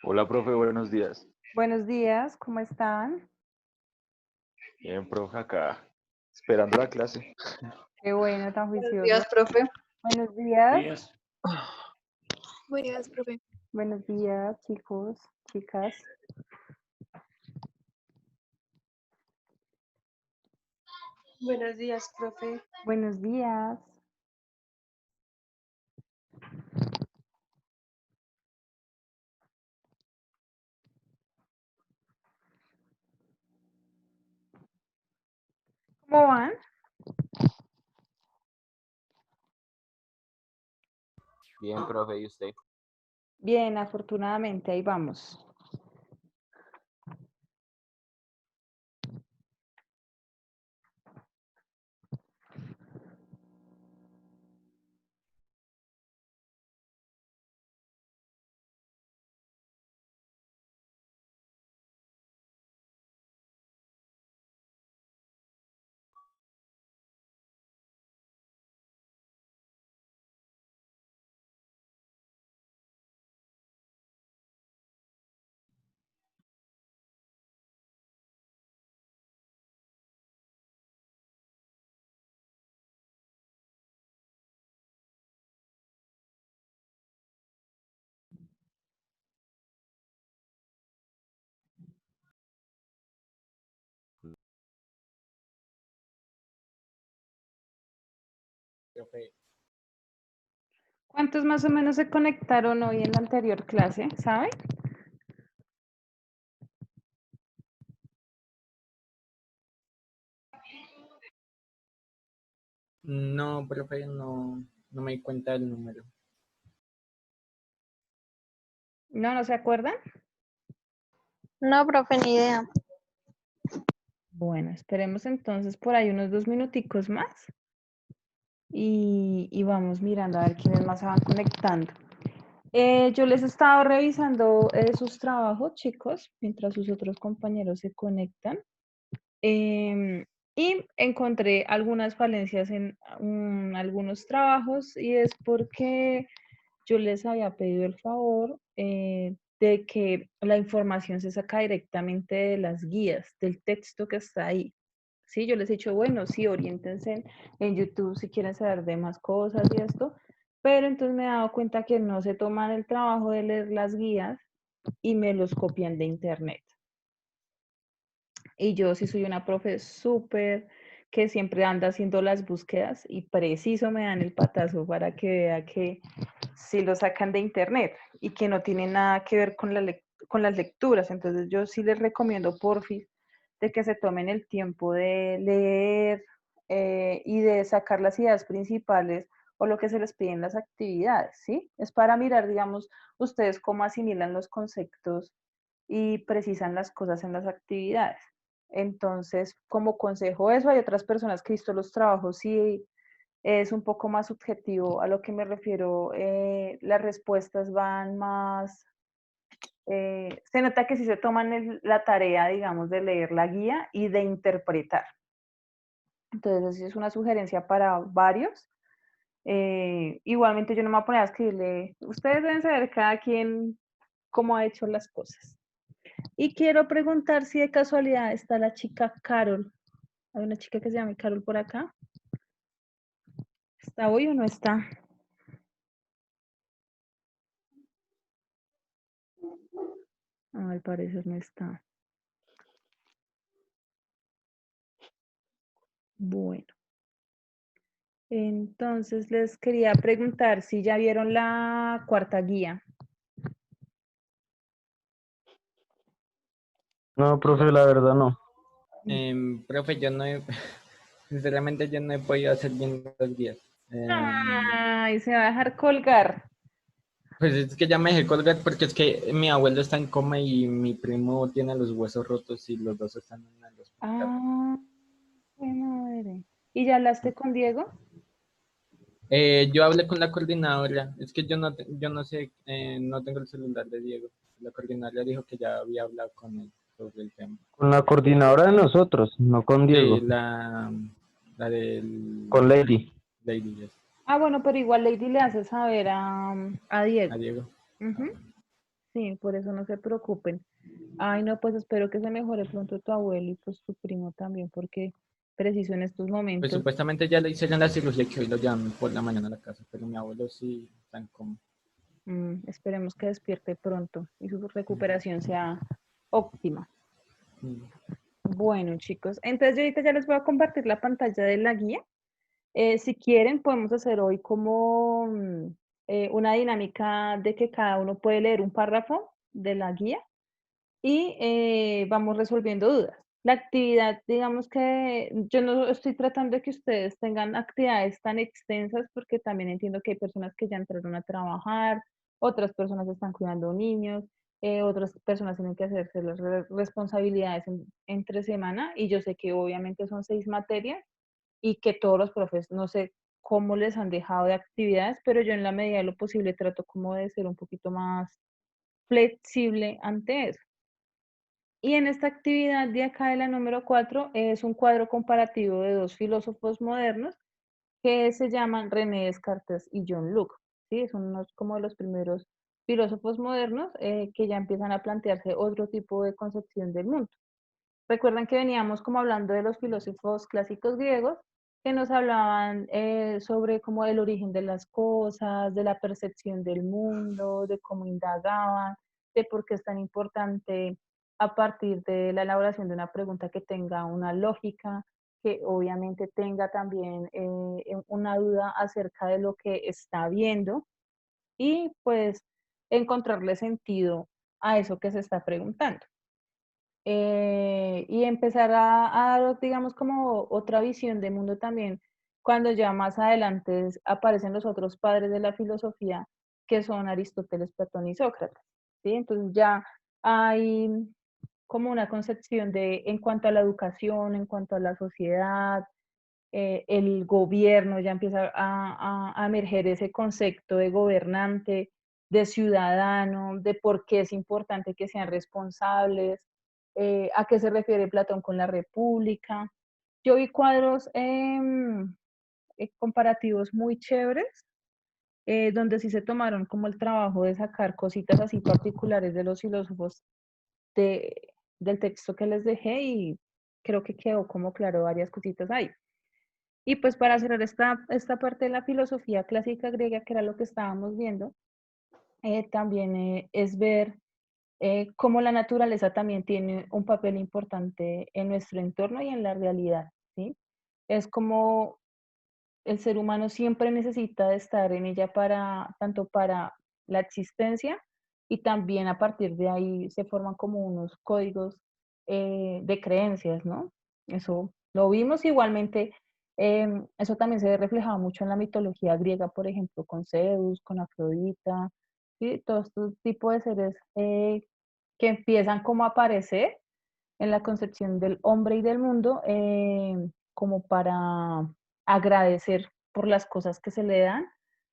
Hola, profe, buenos días. Buenos días, ¿cómo están? Bien, profe, acá, esperando la clase. Qué bueno, tan Buenos juicioso. días, profe. Buenos días, Días. Buenos días, profe. buenos días, chicos, chicas. Buenos días, profe. Buenos días. ¿Cómo van? Bien, profe, ¿y usted? Bien, afortunadamente, ahí vamos. Profe, ¿Cuántos más o menos se conectaron hoy en la anterior clase? ¿Saben? no, profe, no me di cuenta del número. ¿No se acuerdan? No, profe, ni idea. Bueno, esperemos entonces por ahí unos 2 minuticos más y vamos mirando a ver quiénes más se van conectando. Yo les he estado revisando sus trabajos, chicos, mientras sus otros compañeros se conectan. Y encontré algunas falencias en algunos trabajos y es porque yo les había pedido el favor de que la información se saca directamente de las guías, del texto que está ahí. Sí, yo les he dicho, bueno, sí, oriéntense en YouTube si quieren saber de más cosas y esto, pero entonces me he dado cuenta que no se toman el trabajo de leer las guías y me los copian de internet. Y yo sí soy una profe súper que siempre anda haciendo las búsquedas y preciso me dan el patazo para que vea que sí lo sacan de internet y que no tiene nada que ver con, con las lecturas. Entonces yo sí les recomiendo porfis de que se tomen el tiempo de leer y de sacar las ideas principales o lo que se les pide en las actividades, ¿sí? Es para mirar, digamos, ustedes cómo asimilan los conceptos y precisan las cosas en las actividades. Entonces, como consejo eso, hay otras personas que he visto los trabajos y es un poco más subjetivo. A lo que me refiero, las respuestas van más, se nota que sí se toman la tarea, digamos, de leer la guía y de interpretar. Entonces, así es una sugerencia para varios. Igualmente yo no me voy a poner a escribirle, ustedes deben saber cada quien cómo ha hecho las cosas. Y quiero preguntar si de casualidad está la chica Carol. Hay una chica que se llama Carol por acá. ¿Está hoy o no está? Al parecer no está. Bueno. Entonces les quería preguntar si ya vieron la cuarta guía. No, profe, la verdad no. Profe, yo no he, sinceramente yo no he podido hacer bien los días. Ay, se va a dejar colgar. Pues es que ya me dejé colgar porque es que mi abuelo está en coma y mi primo tiene los huesos rotos y los dos están en el hospital. Ah, qué madre. ¿Y ya hablaste con Diego? Yo hablé con la coordinadora, es que yo no sé, no tengo el celular de Diego. La coordinadora dijo que ya había hablado con él sobre el tema. Con la coordinadora de nosotros, no con Sí, Diego, la del con Lady. Lady, yes. Ah, bueno, pero igual Lady le hace saber a A Diego. Diego. Ah, Ujú. bueno. Sí, por eso no se preocupen. Ay, no, pues espero que se mejore pronto tu abuelo y pues tu primo también, porque preciso en estos Pues momentos. supuestamente ya le hicieron la cirugía que hoy lo llaman por la mañana a la casa, pero mi abuelo sí está en coma. Esperemos que despierte pronto y su recuperación sea óptima. Mm. Bueno, chicos, entonces yo ahorita ya les voy a compartir la pantalla de la guía. Si quieren, podemos hacer hoy como una dinámica de que cada uno puede leer un párrafo de la guía y vamos resolviendo dudas. La actividad, digamos que yo no estoy tratando de que ustedes tengan actividades tan extensas porque también entiendo que hay personas que ya entraron a trabajar, otras personas están cuidando niños, otras personas tienen que hacerse las responsabilidades entre semana y yo sé que obviamente son 6 materias y que todos los profes, no sé cómo les han dejado de actividades, pero yo en la medida de lo posible trato como de ser un poquito más flexible ante eso. Y en esta actividad de acá de la número 4 es un cuadro comparativo de dos filósofos modernos que se llaman René Descartes y John Locke. ¿Sí? Son unos como de los primeros filósofos modernos que ya empiezan a plantearse otro tipo de concepción del mundo. Recuerdan que veníamos como hablando de los filósofos clásicos griegos que nos hablaban sobre como el origen de las cosas, de la percepción del mundo, de cómo indagaban, de por qué es tan importante a partir de la elaboración de una pregunta que tenga una lógica, que obviamente tenga también una duda acerca de lo que está viendo y pues encontrarle sentido a eso que se está preguntando. Y empezar a dar, digamos, como otra visión de mundo también, cuando ya más adelante aparecen los otros padres de la filosofía, que son Aristóteles, Platón y Sócrates, ¿sí? Entonces ya hay como una concepción de, en cuanto a la educación, en cuanto a la sociedad, el gobierno, ya empieza a emerger ese concepto de gobernante, de ciudadano, de por qué es importante que sean responsables, a qué se refiere Platón con la república. Yo vi cuadros comparativos muy chéveres, donde sí se tomaron como el trabajo de sacar cositas así particulares de los filósofos del texto que les dejé y creo que quedó como claro varias cositas ahí. Y pues para cerrar esta parte de la filosofía clásica griega, que era lo que estábamos viendo, también es ver cómo la naturaleza también tiene un papel importante en nuestro entorno y en la realidad, ¿sí? Es como el ser humano siempre necesita de estar en ella tanto para la existencia y también a partir de ahí se forman como unos códigos de creencias, ¿no? Eso lo vimos igualmente, eso también se reflejaba mucho en la mitología griega, por ejemplo, con Zeus, con Afrodita, y todo este tipo de seres que empiezan como a aparecer en la concepción del hombre y del mundo, como para agradecer por las cosas que se le dan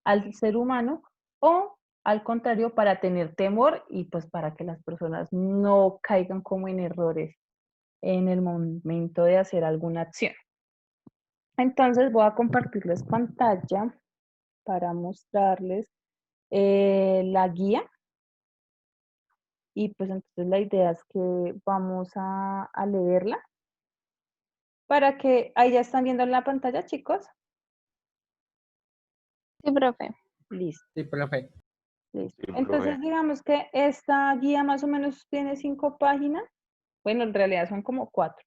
al ser humano o al contrario para tener temor y pues para que las personas no caigan como en errores en el momento de hacer alguna acción. Entonces voy a compartirles pantalla para mostrarles la guía y pues entonces la idea es que vamos a leerla para que ahí ya están viendo en la pantalla, chicos. Sí, profe. Listo, Sí, profe. listo. Sí, Entonces, profe. digamos que esta guía más o menos tiene 5 páginas. Bueno, en realidad son como 4.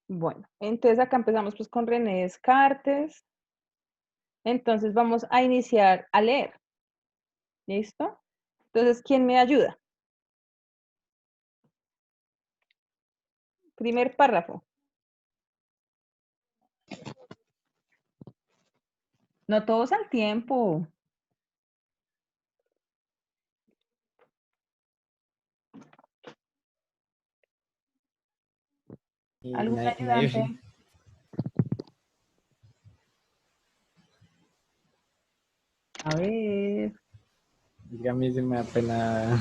Bueno, entonces acá empezamos pues con René Descartes. Entonces vamos a iniciar a leer. ¿Listo? Entonces, ¿quién me ayuda? Primer párrafo. No todos al tiempo. Y ¿Algún nadie, ayudante? A ver. es que a mí se me da pena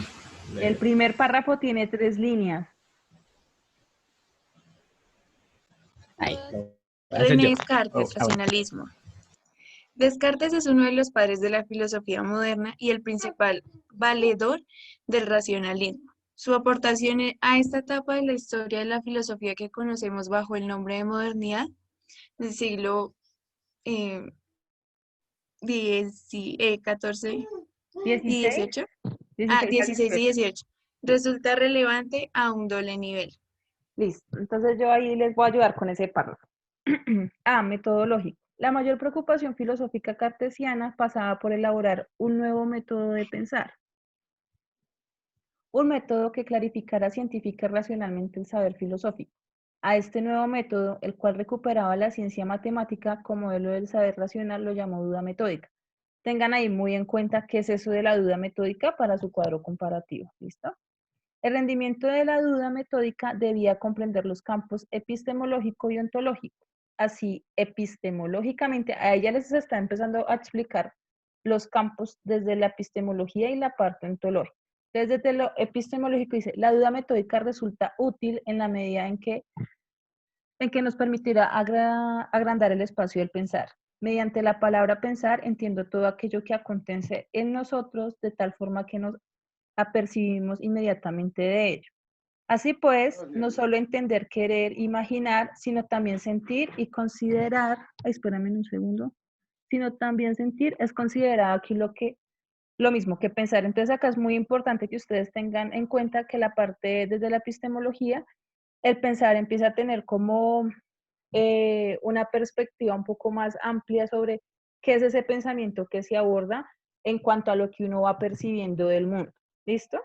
El leer. primer párrafo tiene 3 líneas. Ay, lo voy a hacer René yo. Descartes, Oh, ah, bueno. racionalismo. Descartes es uno de los padres de la filosofía moderna y el principal valedor del racionalismo. Su aportación a esta etapa de la historia de la filosofía que conocemos bajo el nombre de modernidad del siglo eh, 14 y 16, 18, 16 al 16 y 18. 18, resulta relevante a un doble nivel. Listo. Entonces yo ahí les voy a ayudar con ese párrafo. Metodológico. La mayor preocupación filosófica cartesiana pasaba por elaborar un nuevo método de pensar. Un método que clarificara científica y racionalmente el saber filosófico. A este nuevo método, el cual recuperaba la ciencia matemática como modelo del saber racional, lo llamó duda metódica. Tengan ahí muy en cuenta qué es eso de la duda metódica para su cuadro comparativo. ¿Listo? El rendimiento de la duda metódica debía comprender los campos epistemológico y ontológico. Así, epistemológicamente, a ella les está empezando a explicar los campos desde la epistemología y la parte ontológica. Desde lo epistemológico dice, la duda metódica resulta útil en la medida en que nos permitirá agrandar el espacio del pensar. Mediante la palabra pensar entiendo todo aquello que acontece en nosotros de tal forma que nos apercibimos inmediatamente de ello. Así pues, no solo entender, querer, imaginar, sino también sentir y considerar, espérame un segundo, sino también sentir es considerado aquí lo mismo que pensar. Entonces acá es muy importante que ustedes tengan en cuenta que la parte desde la epistemología, el pensar empieza a tener como una perspectiva un poco más amplia sobre qué es ese pensamiento que se aborda en cuanto a lo que uno va percibiendo del mundo. ¿Listo?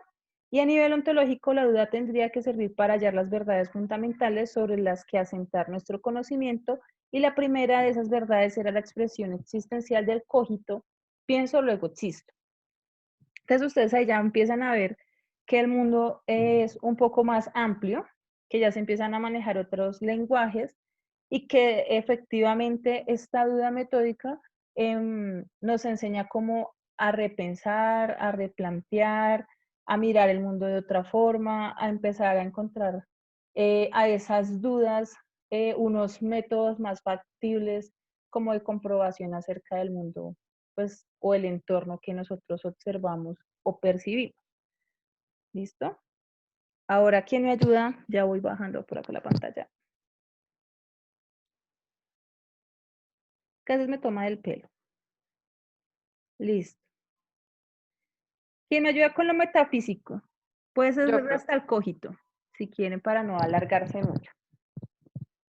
Y a nivel ontológico, la duda tendría que servir para hallar las verdades fundamentales sobre las que asentar nuestro conocimiento, y la primera de esas verdades era la expresión existencial del cogito, pienso, luego existo. Entonces ustedes ahí ya empiezan a ver que el mundo es un poco más amplio, que ya se empiezan a manejar otros lenguajes y que efectivamente esta duda metódica nos enseña cómo a repensar, a replantear, a mirar el mundo de otra forma, a empezar a encontrar a esas dudas unos métodos más factibles como de comprobación acerca del mundo, pues, o el entorno que nosotros observamos o percibimos. ¿Listo? Ahora, ¿quién me ayuda? Ya voy bajando por acá la pantalla. Casi me toma del pelo. Listo. ¿Quién me ayuda con lo metafísico? Puede ser Yo, hasta el cogito, si quieren, para no alargarse mucho.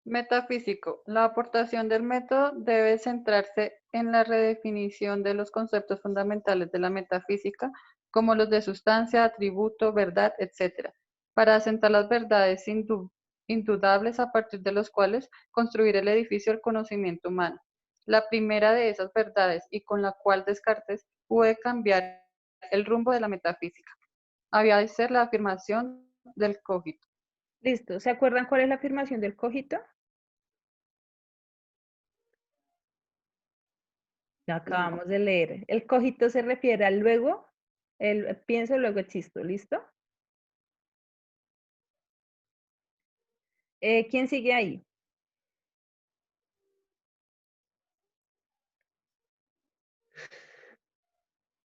metafísico. La aportación del método debe centrarse en la redefinición de los conceptos fundamentales de la metafísica, como los de sustancia, atributo, verdad, etc., para asentar las verdades indudables a partir de los cuales construir el edificio del conocimiento humano. La primera de esas verdades, y con la cual Descartes puede cambiar el rumbo de la metafísica, había de ser la afirmación del cogito. Listo. ¿Se acuerdan cuál es la afirmación del cogito? La acabamos de leer. El cogito se refiere al luego, el pienso, luego existo. ¿Listo? ¿Quién sigue ahí?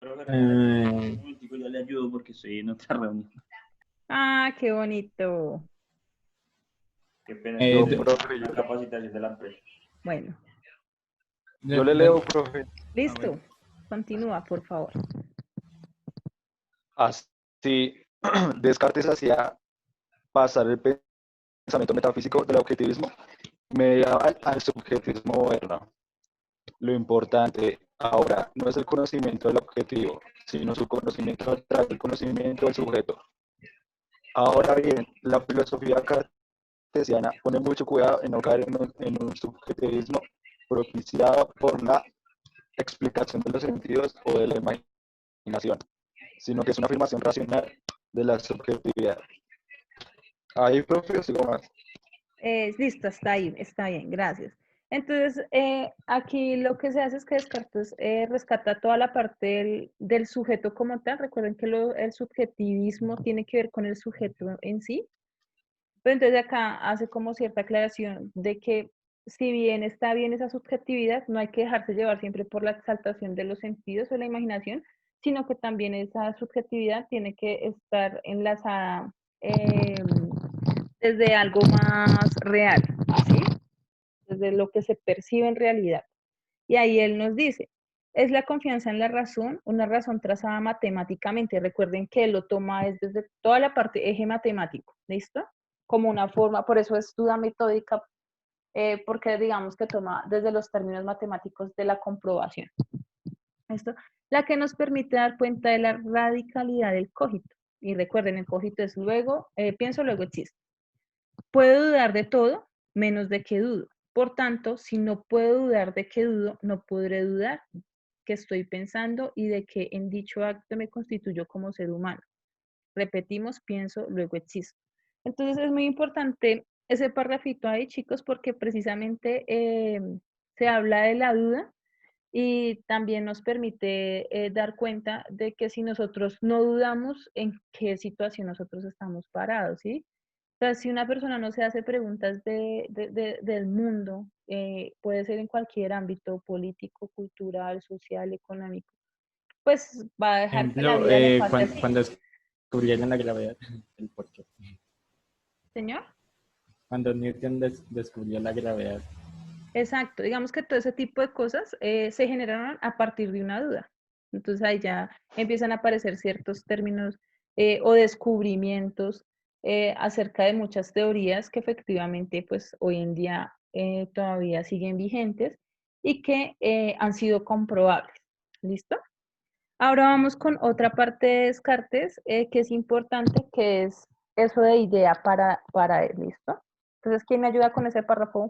Un momentico, ya le ayudo porque estoy en otra reunión. Ah, qué bonito. Qué pena, Yo, profe, la capacitación de la empresa. Bueno, Yo le leo, profe. listo. bueno. Continúa, por favor. Así, Descartes hacía pasar el pensamiento metafísico del objetivismo medieval al subjetivismo moderno. Lo importante ahora no es el conocimiento del objetivo, sino su conocimiento a través del conocimiento del sujeto. Ahora bien, la filosofía cartesiana pone mucho cuidado en no caer en un subjetivismo propiciado por la explicación de los sentidos o de la imaginación, sino que es una afirmación racional de la subjetividad. Ahí, profe, sigo más. Listo, está ahí, está bien, gracias. Entonces, aquí lo que se hace es que Descartes rescata toda la parte del sujeto como tal. Recuerden que el subjetivismo tiene que ver con el sujeto en sí. Pero entonces acá hace como cierta aclaración de que si bien está bien esa subjetividad, no hay que dejarse llevar siempre por la exaltación de los sentidos o la imaginación, sino que también esa subjetividad tiene que estar enlazada desde algo más real, ¿sí? Desde lo que se percibe en realidad. Y ahí él nos dice, es la confianza en la razón, una razón trazada matemáticamente. Recuerden que él lo toma desde toda la parte eje matemático, ¿listo? Como una forma, por eso es duda metódica, porque digamos que toma desde los términos matemáticos de la comprobación. ¿Listo? La que nos permite dar cuenta de la radicalidad del cogito. Y recuerden, el cogito es luego, pienso, luego existo. Puedo dudar de todo, menos de que dudo. Por tanto, si no puedo dudar de que dudo, no podré dudar que estoy pensando y de que en dicho acto me constituyo como ser humano. Repetimos, pienso, luego existo. Entonces es muy importante ese parrafito ahí, chicos, porque precisamente se habla de la duda y también nos permite dar cuenta de que si nosotros no dudamos en qué situación nosotros estamos parados, ¿sí? O sea, si una persona no se hace preguntas del mundo, puede ser en cualquier ámbito político, cultural, social, económico, pues va a dejar que la Ejemplo, vida le pase así. cuando descubrieron la gravedad, el porqué. Señor. Cuando Newton descubrió la gravedad. Exacto, digamos que todo ese tipo de cosas se generaron a partir de una duda. Entonces ahí ya empiezan a aparecer ciertos términos o descubrimientos acerca de muchas teorías que efectivamente pues hoy en día todavía siguen vigentes y que han sido comprobables. ¿Listo? Ahora vamos con otra parte de Descartes que es importante, que es eso de idea para él. ¿Listo? Entonces, ¿quién me ayuda con ese párrafo?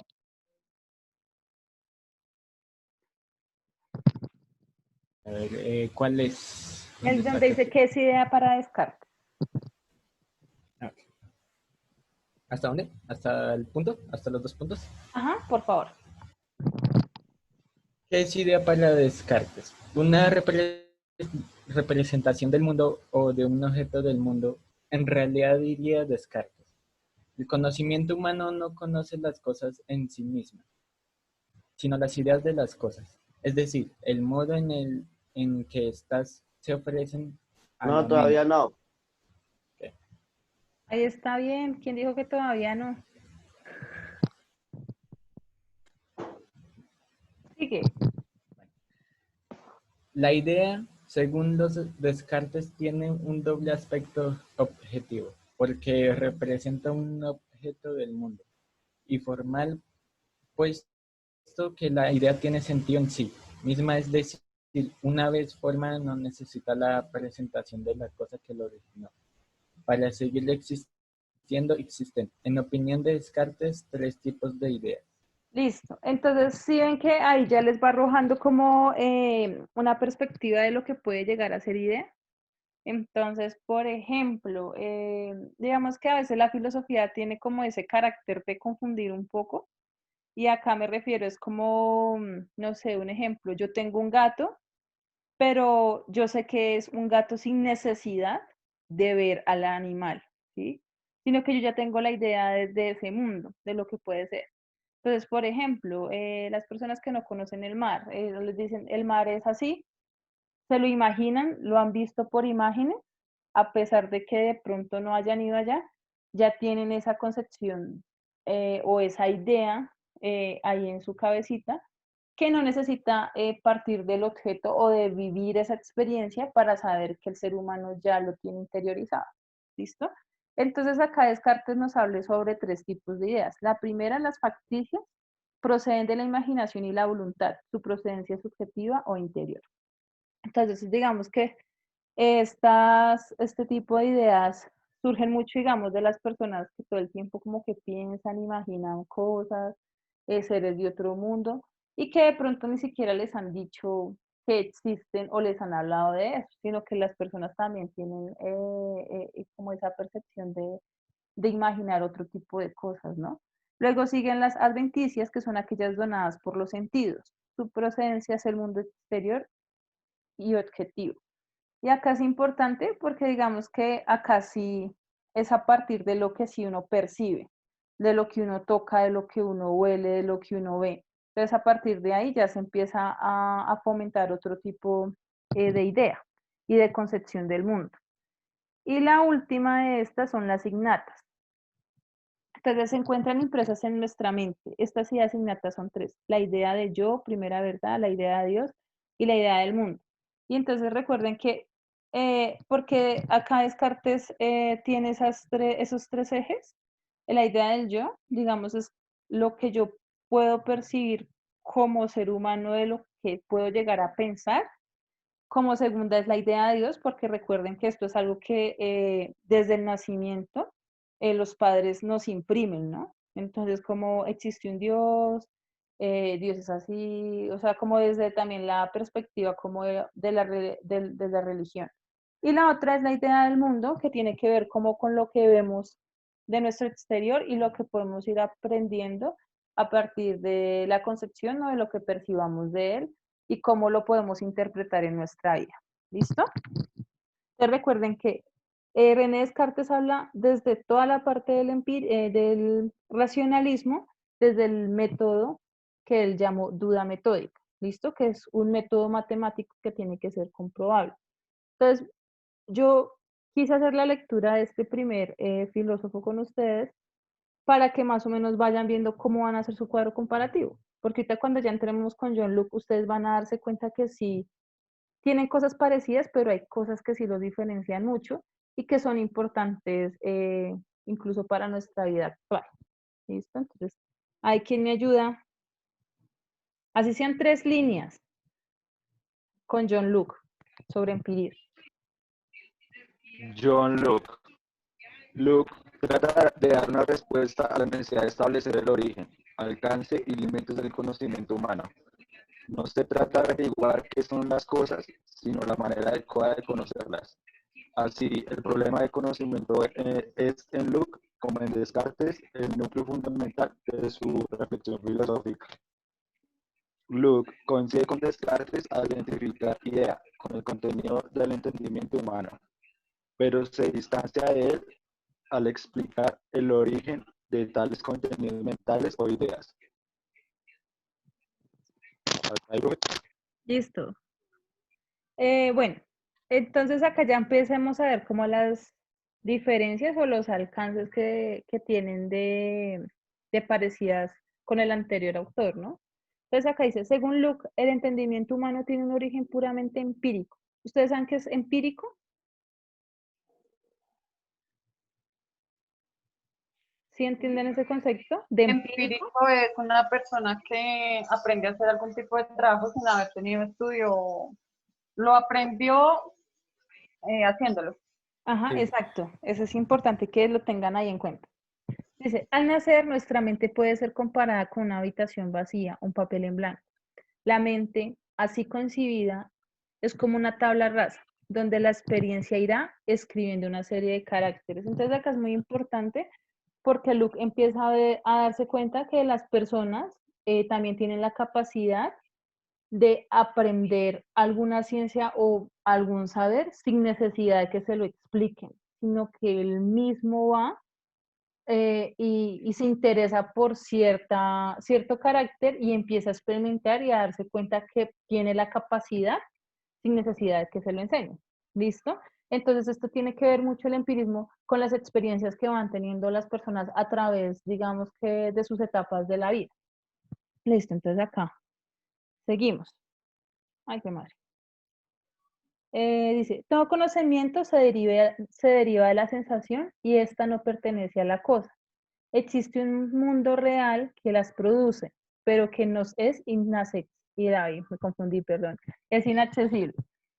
A ver, ¿cuál es? El ¿Dónde está? donde dice que es idea para Descartes. Ok. ¿Hasta dónde? ¿Hasta el punto? ¿Hasta los 2 puntos? Ajá, por favor. ¿Qué es idea para Descartes? Una representación del mundo o de un objeto del mundo, en realidad diría Descartes. El conocimiento humano no conoce las cosas en sí mismas, sino las ideas de las cosas. Es decir, el modo en que éstas se ofrecen a No, la todavía mente. no. Ok. Ahí está bien. ¿Quién dijo que todavía no? Sigue. La idea, según los Descartes, tiene un doble aspecto objetivo, porque representa un objeto del mundo, y formal, puesto que la idea tiene sentido en sí misma, es decir, una vez forma no necesita la presentación de la cosa que lo originó. Para seguir existiendo, existen, en opinión de Descartes, 3 tipos de ideas. Listo. Entonces, si ven que ahí ya les va arrojando como una perspectiva de lo que puede llegar a ser idea. Entonces, por ejemplo, digamos que a veces la filosofía tiene como ese carácter de confundir un poco. Y acá me refiero, es como, no sé, un ejemplo. Yo tengo un gato, pero yo sé que es un gato sin necesidad de ver al animal, ¿sí? Sino que yo ya tengo la idea desde ese mundo, de lo que puede ser. Entonces, por ejemplo, las personas que no conocen el mar, les dicen, el mar es así, se lo imaginan, lo han visto por imágenes, a pesar de que de pronto no hayan ido allá, ya tienen esa concepción o esa idea ahí en su cabecita, que no necesita partir del objeto o de vivir esa experiencia para saber que el ser humano ya lo tiene interiorizado. ¿Listo? Entonces acá Descartes nos habla sobre 3 tipos de ideas. La primera, las facticias, proceden de la imaginación y la voluntad, su procedencia subjetiva o interior. Entonces, digamos que este tipo de ideas surgen mucho, digamos, de las personas que todo el tiempo como que piensan, imaginan cosas, seres de otro mundo, y que de pronto ni siquiera les han dicho que existen o les han hablado de eso, sino que las personas también tienen como esa percepción de imaginar otro tipo de cosas, ¿no? Luego siguen las adventicias, que son aquellas donadas por los sentidos. Su procedencia es el mundo exterior y objetivo. Y acá es importante porque digamos que acá sí es a partir de lo que sí uno percibe. de lo que uno toca, de lo que uno huele, de lo que uno ve. Entonces, a partir de ahí ya se empieza a fomentar otro tipo de idea y de concepción del mundo. Y la última de estas son las innatas. Entonces se encuentran impresas en nuestra mente. Estas ideas innatas son tres: la idea de yo, primera verdad, la idea de Dios y la idea del mundo. Y entonces recuerden que, porque acá Descartes tiene esos tres ejes, la idea del yo, digamos, es lo que yo puedo percibir como ser humano, de lo que puedo llegar a pensar. Como segunda es la idea de Dios, porque recuerden que esto es algo que desde el nacimiento los padres nos imprimen, ¿no? Entonces, como existe un Dios, Dios es así, o sea, como desde también la perspectiva como de la religión. Y la otra es la idea del mundo, que tiene que ver como con lo que vemos de nuestro exterior y lo que podemos ir aprendiendo a partir de la concepción o de lo que percibamos de él y cómo lo podemos interpretar en nuestra vida. ¿Listo? Entonces recuerden que René Descartes habla desde toda la parte del racionalismo, desde el método que él llamó duda metódica. ¿Listo? Que es un método matemático que tiene que ser comprobable. Entonces, yo quise hacer la lectura de este primer filósofo con ustedes para que más o menos vayan viendo cómo van a hacer su cuadro comparativo. Porque ahorita cuando ya entremos con John Locke, ustedes van a darse cuenta que sí tienen cosas parecidas, pero hay cosas que sí los diferencian mucho y que son importantes incluso para nuestra vida actual. ¿Listo? Entonces, hay quien me ayuda. Así sean 3 líneas con John Locke sobre empirismo. John Locke. Locke trata de dar una respuesta a la necesidad de establecer el origen, alcance y límites del conocimiento humano. No se trata de averiguar qué son las cosas, sino la manera adecuada de conocerlas. Así, el problema de conocimiento es en Locke, como en Descartes, el núcleo fundamental de su reflexión filosófica. Locke coincide con Descartes al identificar idea con el contenido del entendimiento humano, pero se distancia de él al explicar el origen de tales contenidos mentales o ideas. Listo. Bueno, entonces acá ya empecemos a ver como las diferencias o los alcances que tienen de parecidas con el anterior autor, ¿no? Entonces acá dice, según Locke, el entendimiento humano tiene un origen puramente empírico. ¿Ustedes saben qué es empírico? ¿Sí entienden ese concepto de empírico? Empírico es una persona que aprende a hacer algún tipo de trabajo sin haber tenido estudio, lo aprendió haciéndolo. Ajá, Sí. exacto. Eso es importante que lo tengan ahí en cuenta. Dice, al nacer nuestra mente puede ser comparada con una habitación vacía, un papel en blanco. La mente, así concebida, es como una tabla rasa, donde la experiencia irá escribiendo una serie de caracteres. Entonces acá es muy importante porque Luke empieza a darse cuenta que las personas también tienen la capacidad de aprender alguna ciencia o algún saber sin necesidad de que se lo expliquen, sino que él mismo va y se interesa por cierto carácter y empieza a experimentar y a darse cuenta que tiene la capacidad sin necesidad de que se lo enseñe. ¿Listo? Entonces esto tiene que ver mucho el empirismo con las experiencias que van teniendo las personas a través, digamos que, de sus etapas de la vida. Listo, entonces acá seguimos. Ay, qué madre. Dice, todo conocimiento se deriva de la sensación y esta no pertenece a la cosa. Existe un mundo real que las produce, pero que nos es inaccesible. Me confundí, perdón. Es inaccesible.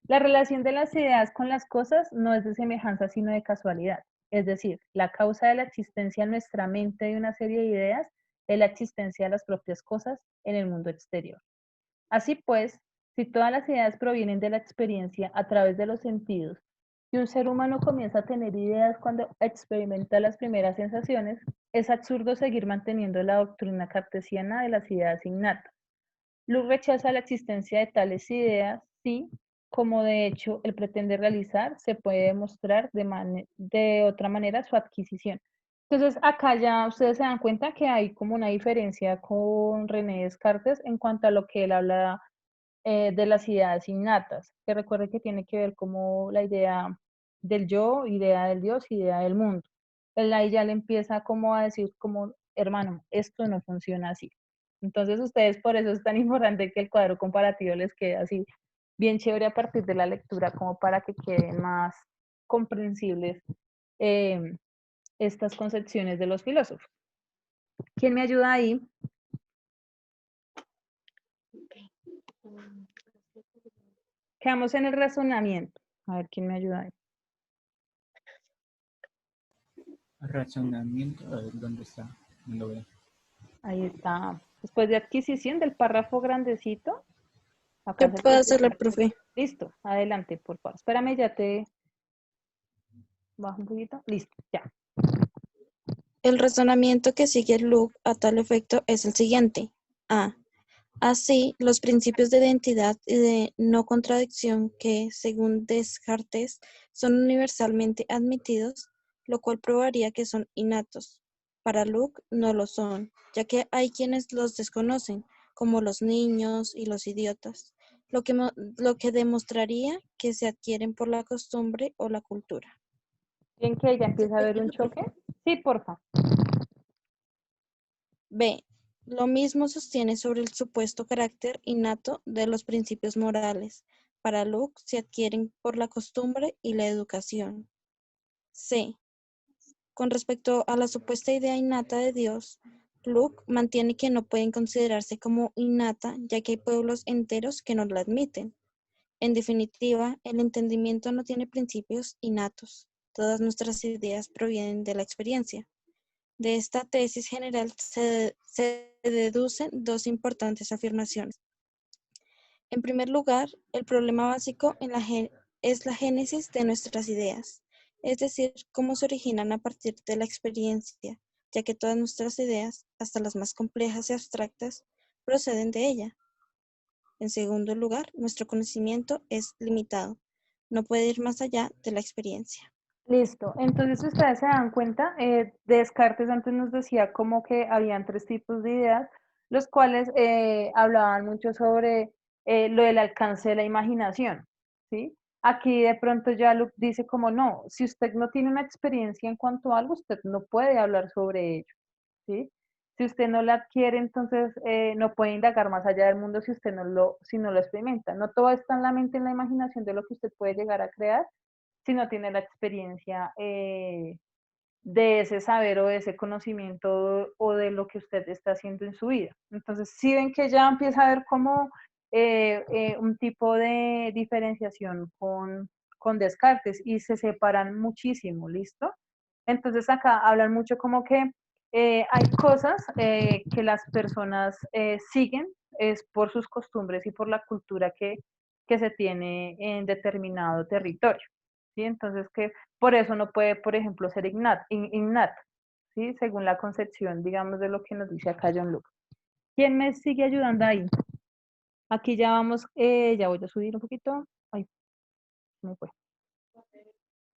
La relación de las ideas con las cosas no es de semejanza, sino de casualidad. Es decir, la causa de la existencia en nuestra mente de una serie de ideas es la existencia de las propias cosas en el mundo exterior. Así pues, si todas las ideas provienen de la experiencia a través de los sentidos, y un ser humano comienza a tener ideas cuando experimenta las primeras sensaciones, es absurdo seguir manteniendo la doctrina cartesiana de las ideas innatas. Locke rechaza la existencia de tales ideas si, como de hecho él pretende realizar, se puede demostrar de otra manera su adquisición. Entonces, acá ya ustedes se dan cuenta que hay como una diferencia con René Descartes en cuanto a lo que él habla de las ideas innatas, que recuerde que tiene que ver como la idea del yo, idea del Dios, idea del mundo. Él ahí ya le empieza como a decir como, hermano, esto no funciona así. Entonces ustedes por eso es tan importante que el cuadro comparativo les quede así bien chévere a partir de la lectura, como para que queden más comprensibles eh, estas concepciones de los filósofos. ¿Quién me ayuda ahí? Quedamos en el razonamiento. A ver, ¿quién me ayuda ahí? Razonamiento, a ver dónde está. No lo veo. Ahí está. Después de adquisición del párrafo grandecito. ¿Qué Acá se puedo precisa. hacerle, profe? Listo, adelante, por favor. Espérame, ya te bajo un poquito. Listo, ya. El razonamiento que sigue Luke a tal efecto es el siguiente. A. Así, los principios de identidad y de no contradicción que, según Descartes, son universalmente admitidos, lo cual probaría que son innatos. Para Luke no lo son, ya que hay quienes los desconocen, como los niños y los idiotas, lo que demostraría que se adquieren por la costumbre o la cultura. ¿Bien que ya empieza a haber un choque? Sí, porfa. B. Lo mismo sostiene sobre el supuesto carácter innato de los principios morales. Para Luke se adquieren por la costumbre y la educación. C. Con respecto a la supuesta idea innata de Dios, Luke mantiene que no pueden considerarse como innata, ya que hay pueblos enteros que no la admiten. En definitiva, el entendimiento no tiene principios innatos. Todas nuestras ideas provienen de la experiencia. De esta tesis general se deducen dos importantes afirmaciones. En primer lugar, el problema básico es la génesis de nuestras ideas, es decir, cómo se originan a partir de la experiencia, ya que todas nuestras ideas, hasta las más complejas y abstractas, proceden de ella. En segundo lugar, nuestro conocimiento es limitado, no puede ir más allá de la experiencia. Listo. Entonces, ustedes se dan cuenta, Descartes antes nos decía como que habían tres tipos de ideas, los cuales hablaban mucho sobre lo del alcance de la imaginación, ¿sí? Aquí de pronto ya Luke dice como no, si usted no tiene una experiencia en cuanto a algo, usted no puede hablar sobre ello, ¿sí? Si usted no la adquiere, entonces no puede indagar más allá del mundo si usted si no lo experimenta. No todo está en la mente, en la imaginación de lo que usted puede llegar a crear, si no tiene la experiencia de ese saber o de ese conocimiento o de lo que usted está haciendo en su vida. Entonces, si ven que ya empieza a haber como un tipo de diferenciación con Descartes y se separan muchísimo, ¿listo? Entonces, acá hablan mucho como que hay cosas que las personas siguen es por sus costumbres y por la cultura que se tiene en determinado territorio. ¿Sí? Entonces, que por eso no puede, por ejemplo, ser innato, ¿sí? Según la concepción, digamos, de lo que nos dice acá John Luke. ¿Quién me sigue ayudando ahí? Aquí ya vamos, ya voy a subir un poquito. Ay, me fue.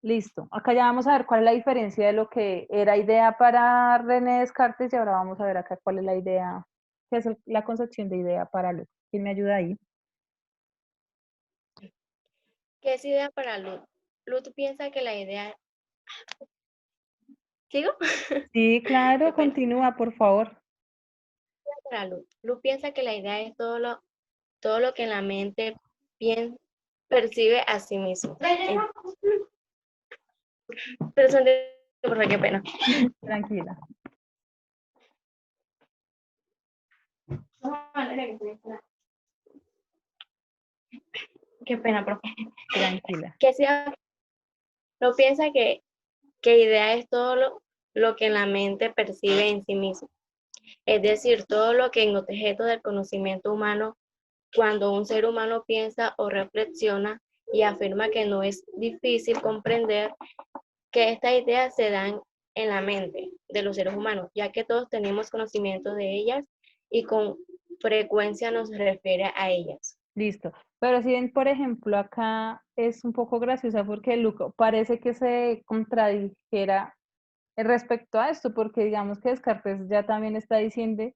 Listo. Acá ya vamos a ver cuál es la diferencia de lo que era idea para René Descartes y ahora vamos a ver acá cuál es la idea, qué es la concepción de idea para Luke. ¿Quién me ayuda ahí? ¿Qué es idea para Luz? Luz piensa que la idea... ¿Sigo? Sí, claro, Qué pena. continúa, por favor. Para Luz. Luz piensa que la idea es todo lo que en la mente percibe a sí mismo. Por qué pena. Tranquila. Qué pena, profe. Tranquila. Que sea, no piensa que idea es todo lo que en la mente percibe en sí mismo. Es decir, todo lo que en objeto del conocimiento humano, cuando un ser humano piensa o reflexiona y afirma que no es difícil comprender que estas ideas se dan en la mente de los seres humanos, ya que todos tenemos conocimiento de ellas y con frecuencia nos refiere a ellas. Listo. Pero si ven, por ejemplo, acá es un poco graciosa porque Luke parece que se contradijera respecto a esto, porque digamos que Descartes ya también está diciendo,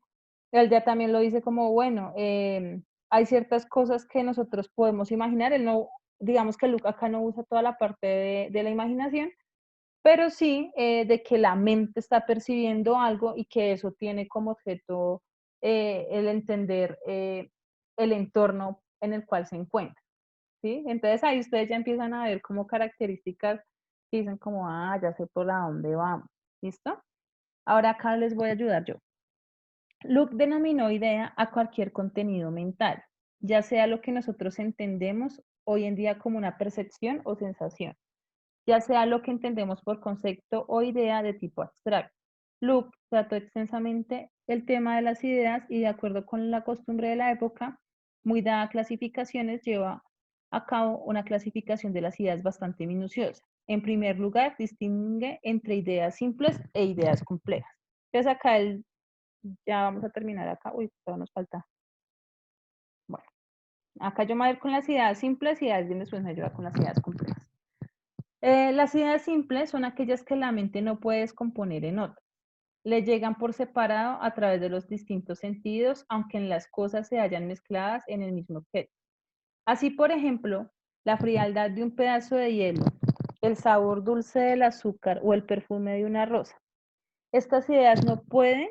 él ya también lo dice como, bueno, hay ciertas cosas que nosotros podemos imaginar, él no, digamos que Luke acá no usa toda la parte de la imaginación, pero sí de que la mente está percibiendo algo y que eso tiene como objeto el entender el entorno en el cual se encuentra, ¿sí? Entonces ahí ustedes ya empiezan a ver como características que dicen como, ah, ya sé por dónde vamos, ¿listo? Ahora acá les voy a ayudar yo. Luke denominó idea a cualquier contenido mental, ya sea lo que nosotros entendemos hoy en día como una percepción o sensación, ya sea lo que entendemos por concepto o idea de tipo abstracto. Luke trató extensamente el tema de las ideas y de acuerdo con la costumbre de la época, muy dada a clasificaciones, lleva a cabo una clasificación de las ideas bastante minuciosa. En primer lugar, distingue entre ideas simples e ideas complejas. Entonces acá ya vamos a terminar acá. Uy, todavía nos falta. Bueno, acá yo me voy a ir con las ideas simples y alguien después me ayuda con las ideas complejas. Las ideas simples son aquellas que la mente no puede descomponer en otras. Le llegan por separado a través de los distintos sentidos, aunque en las cosas se hayan mezcladas en el mismo objeto. Así, por ejemplo, la frialdad de un pedazo de hielo, el sabor dulce del azúcar o el perfume de una rosa. Estas ideas no pueden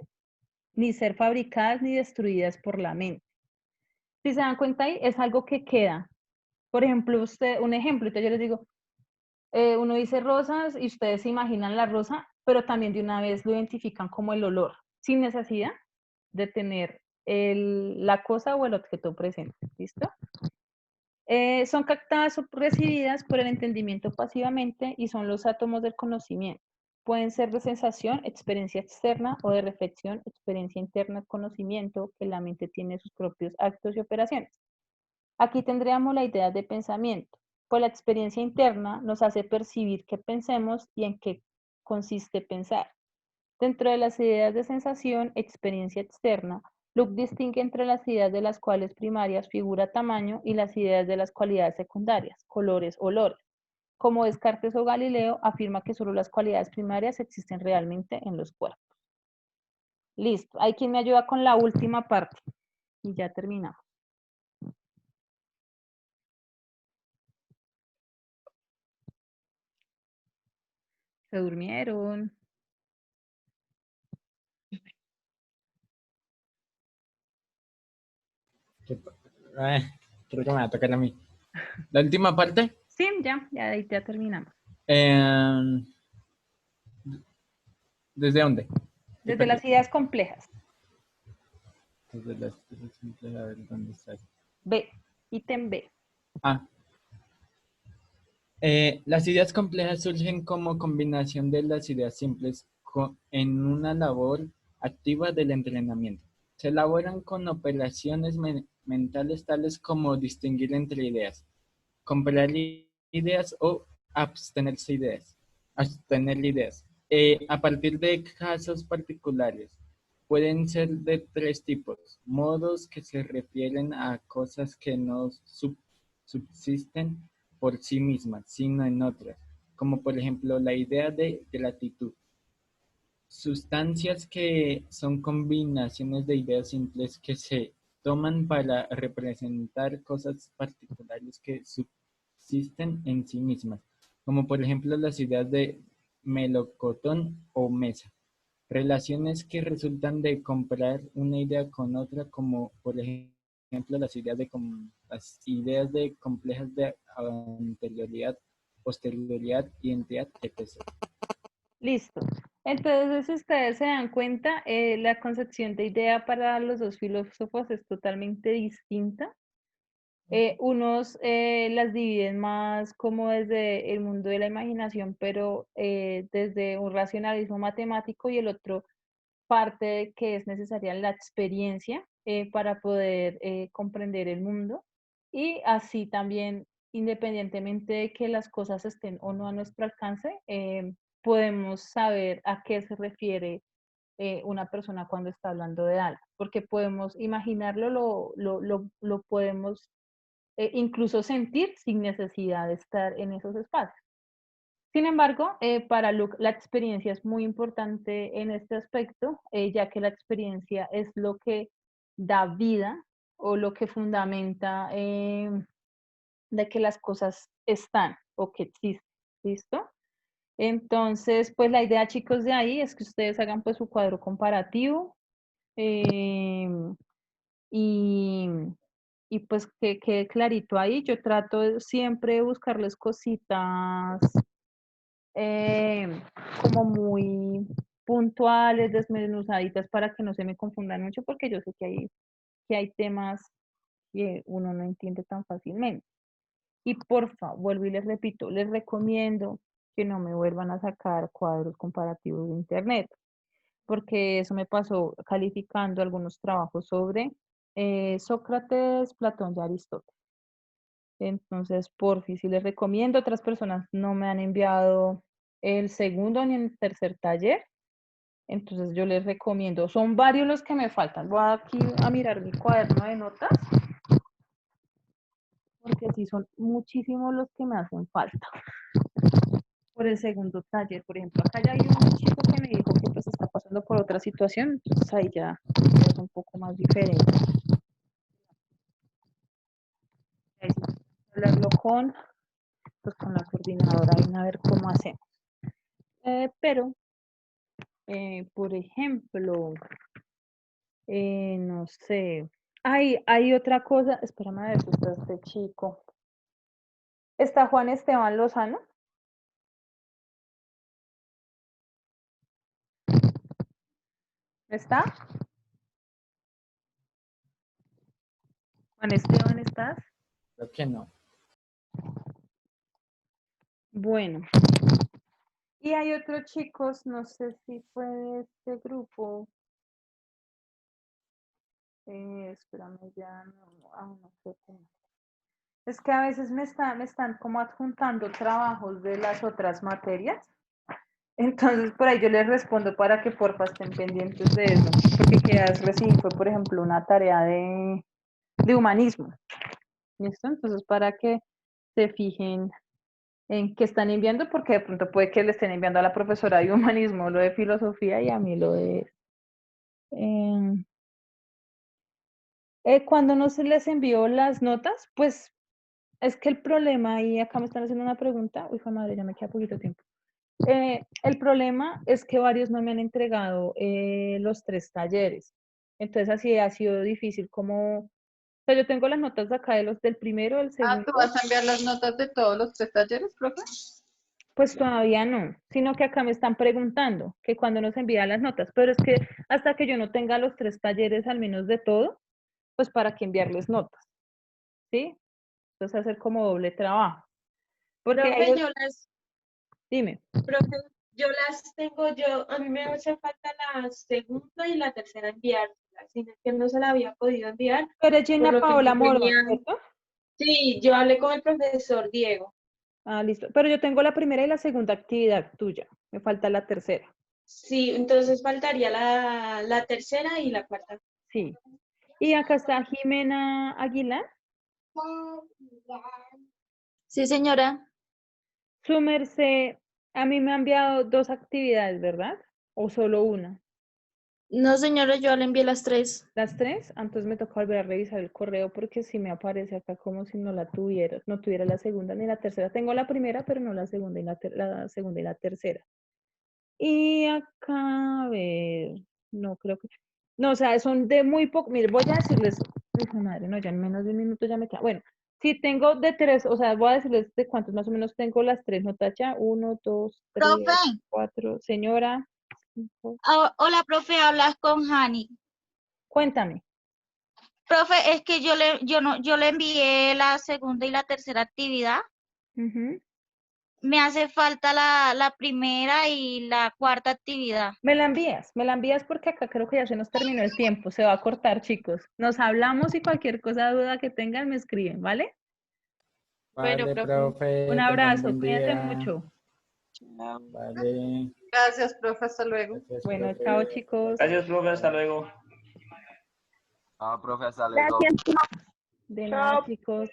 ni ser fabricadas ni destruidas por la mente. Si se dan cuenta ahí, es algo que queda. Por ejemplo, un ejemplo, entonces yo les digo, uno dice rosas y ustedes se imaginan la rosa, pero también de una vez lo identifican como el olor, sin necesidad de tener la cosa o el objeto presente. ¿Listo? Son captadas o recibidas por el entendimiento pasivamente y son los átomos del conocimiento. Pueden ser de sensación, experiencia externa o de reflexión, experiencia interna, conocimiento, que la mente tiene sus propios actos y operaciones. Aquí tendríamos la idea de pensamiento, pues la experiencia interna nos hace percibir qué pensemos y en qué consiste pensar. Dentro de las ideas de sensación, experiencia externa, Luke distingue entre las ideas de las cuales primarias figura tamaño y las ideas de las cualidades secundarias, colores, olores. Como Descartes o Galileo afirma que solo las cualidades primarias existen realmente en los cuerpos. Listo, hay quien me ayuda con la última parte y ya terminamos. Se durmieron. Creo que me va a tocar a mí. La última parte. Sí, ya ahí ya terminamos. ¿Desde dónde? Desde las ideas complejas. Desde las ideas simples, a ver dónde está. B, ítem B. Las ideas complejas surgen como combinación de las ideas simples en una labor activa del entrenamiento. Se elaboran con operaciones mentales tales como distinguir entre ideas, comparar ideas o abstener ideas. A partir de casos particulares, pueden ser de tres tipos: modos que se refieren a cosas que no subsisten por sí mismas, sino en otras, como por ejemplo la idea de gratitud. Sustancias que son combinaciones de ideas simples que se toman para representar cosas particulares que subsisten en sí mismas, como por ejemplo las ideas de melocotón o mesa. Relaciones que resultan de comparar una idea con otra, como por ejemplo las ideas de complejas de anterioridad, posterioridad, identidad, etc. Listo. Entonces, si ustedes se dan cuenta, la concepción de idea para los dos filósofos es totalmente distinta. Unos las dividen más como desde el mundo de la imaginación, pero desde un racionalismo matemático, y el otro parte de que es necesaria la experiencia para poder comprender el mundo, y así también, independientemente de que las cosas estén o no a nuestro alcance, podemos saber a qué se refiere una persona cuando está hablando de algo, porque podemos imaginarlo, lo podemos incluso sentir sin necesidad de estar en esos espacios. Sin embargo, para Luke la experiencia es muy importante en este aspecto, ya que la experiencia es lo que da vida o lo que fundamenta de que las cosas están o que existen. ¿Listo? Entonces, pues la idea, chicos, de ahí es que ustedes hagan pues su cuadro comparativo y pues que quede clarito ahí. Yo trato siempre de buscarles cositas como muy puntuales, desmenuzaditas para que no se me confundan mucho, porque yo sé que hay temas que uno no entiende tan fácilmente. Y porfa, vuelvo y les repito, les recomiendo que no me vuelvan a sacar cuadros comparativos de internet, porque eso me pasó calificando algunos trabajos sobre Sócrates, Platón y Aristóteles. Entonces, porfi, sí les recomiendo. Otras personas no me han enviado el segundo ni el tercer taller. Entonces, yo les recomiendo. Son varios los que me faltan. Voy aquí a mirar mi cuaderno de notas, porque sí son muchísimos los que me hacen falta. Por el segundo taller, por ejemplo, acá ya hay un chico que me dijo que pues está pasando por otra situación, entonces ahí ya es un poco más diferente. Ahí sí, hablarlo con la coordinadora y a ver cómo hacemos. Pero, por ejemplo, no sé, hay otra cosa, espérame a ver si está este chico. ¿Está Juan Esteban Lozano? ¿Está? Juan Esteban, ¿estás? Creo que no. Bueno. Y hay otros chicos, no sé si fue de este grupo. Espérame, ya no sé. Es que a veces me están como adjuntando trabajos de las otras materias. Entonces por ahí yo les respondo para que porfa estén pendientes de eso. Porque quedas recién fue, por ejemplo, una tarea de humanismo. ¿Listo? Entonces para que se fijen en qué están enviando, porque de pronto puede que le estén enviando a la profesora de humanismo lo de filosofía y a mí lo de... cuando no se les envió las notas, pues es que el problema, y acá me están haciendo una pregunta, uy, madre, ya me queda poquito tiempo. El problema es que varios no me han entregado los 3 talleres. Entonces así ha sido difícil como... O sea, yo tengo las notas de acá de los del primero, del segundo. ¿Tú vas a enviar las notas de todos los 3 talleres, profe? Pues todavía no, sino que acá me están preguntando que cuando nos envían las notas, pero es que hasta que yo no tenga los 3 talleres al menos de todo, pues para qué enviarles notas, ¿sí? Entonces hacer como doble trabajo. Porque Profe, dime. profe, yo las tengo, a mí me hace falta la segunda y la tercera enviárselas, sino que no se la había podido enviar. Pero es Gina Paola Morva, tenía... ¿cierto? Sí, yo hablé con el profesor Diego. Ah, listo. Pero yo tengo la primera y la segunda actividad tuya. Me falta la tercera. Sí, entonces faltaría la tercera y la cuarta. Sí. Y acá está Jimena Aguilar. Sí, señora. Su merced, a mí me ha enviado 2 actividades, ¿verdad? ¿O solo una? No, señora, yo le envié las 3. ¿Las 3? Entonces me toca volver a revisar el correo porque sí me aparece acá como si no la tuviera, no tuviera la segunda ni la tercera. Tengo la primera, pero no la segunda y la segunda y la tercera. Y acá, a ver, no creo que... No, o sea, son de muy poco. Mire, voy a decirles... Uy, madre, no, ya en menos de un minuto ya me queda. Bueno, si tengo de 3, o sea, voy a decirles de cuántos más o menos tengo las 3 notas ya. 1, 2, 3, Profe. 4. Señora. 5. Hola, profe, hablas con Hani. Cuéntame. Profe, es que yo le envié la segunda y la tercera actividad. Me hace falta la primera y la cuarta actividad. Me la envías porque acá creo que ya se nos terminó el tiempo, se va a cortar, chicos. Nos hablamos y cualquier cosa, duda que tengan, me escriben, ¿vale? Vale, Bueno, profe, Un tenga abrazo, buen cuídate día. mucho. Vale. Gracias, profe, hasta luego. Gracias, Bueno, profe. chao, chicos. Gracias, profe, hasta luego. Ah, profe, hasta luego. De nada, chicos.